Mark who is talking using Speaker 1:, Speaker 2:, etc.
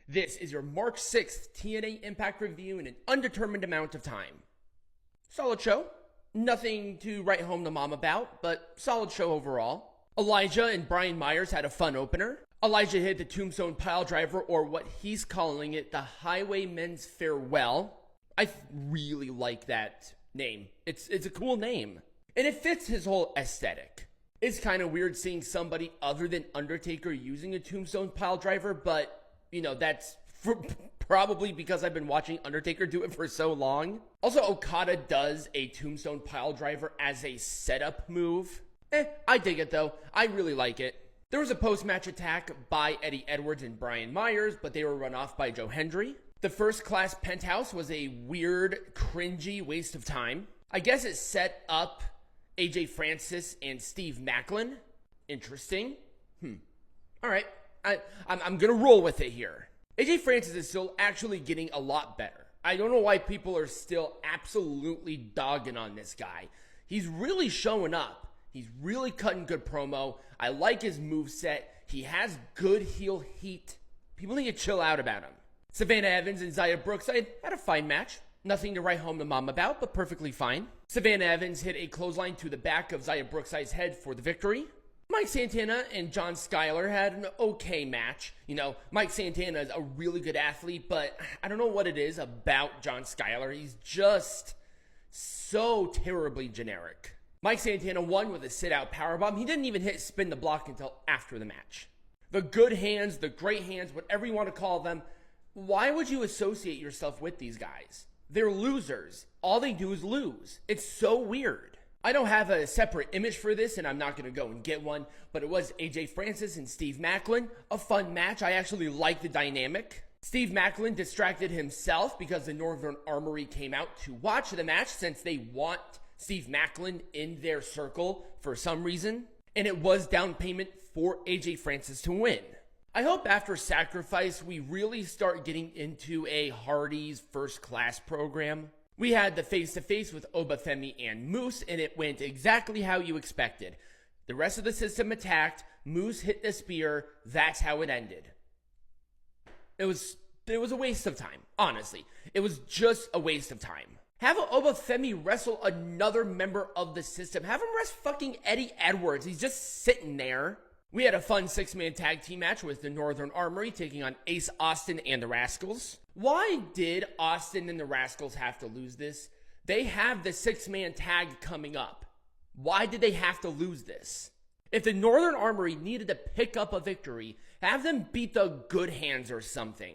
Speaker 1: This is your March 6th TNA Impact review in an undetermined amount of time. Solid show. Nothing to write home to mom about, but solid show overall. Elijah and Brian Myers had a fun opener. Elijah hit the Tombstone Piledriver, or what he's calling it, the Highwayman's Farewell. I really like that name. It's a cool name. And it fits his whole aesthetic. It's kind of weird seeing somebody other than Undertaker using a Tombstone Piledriver, but you know, that's probably because I've been watching Undertaker do it for so long. Also, Okada does a Tombstone Piledriver as a setup move. I dig it though. I really like it. There was a post-match attack by Eddie Edwards and Brian Myers, but they were run off by Joe Hendry. The first Cla Penthouse was a weird, cringy waste of time. I guess it set up AJ Francis and Steve Maclin. Interesting. All right. I'm going to roll with it here. AJ Francis is still actually getting a lot better. I don't know why people are still absolutely dogging on this guy. He's really showing up. He's really cutting good promo. I like his moveset. He has good heel heat. People need to chill out about him. Savannah Evans and Xia Brookside had a fine match. Nothing to write home to mom about, but perfectly fine. Savannah Evans hit a clothesline to the back of Xia Brookside's head for the victory. Mike Santana and John Skyler had an okay match. You know, Mike Santana is a really good athlete, but I don't know what it is about John Skyler. He's just so terribly generic. Mike Santana won with a sit-out powerbomb. He didn't even hit spin the block until after the match. The good hands, the great hands, whatever you want to call them, why would you associate yourself with these guys? They're losers. All they do is lose. It's so weird. I don't have a separate image for this, and I'm not going to go and get one, but it was AJ Francis and Steve Maclin. A fun match. I actually like the dynamic. Steve Maclin distracted himself because the Northern Armory came out to watch the match since they want Steve Maclin in their circle for some reason, and it was down payment for AJ Francis to win. I hope after Sacrifice we really start getting into a Hardy's First Class program. We had the face-to-face with Oba Femi and Moose, and it went exactly how you expected. The rest of the system attacked, Moose hit the spear, that's how it ended. It was a waste of time, honestly. It was just a waste of time. Have Oba Femi wrestle another member of the system. Have him wrestle fucking Eddie Edwards. He's just sitting there. We had a fun 6-man tag team match with the Northern Armory taking on Ace Austin and the Rascals. Why did Austin and the Rascals have to lose this? They have the 6-man tag coming up. Why did they have to lose this? If the Northern Armory needed to pick up a victory, have them beat the Good Hands or something.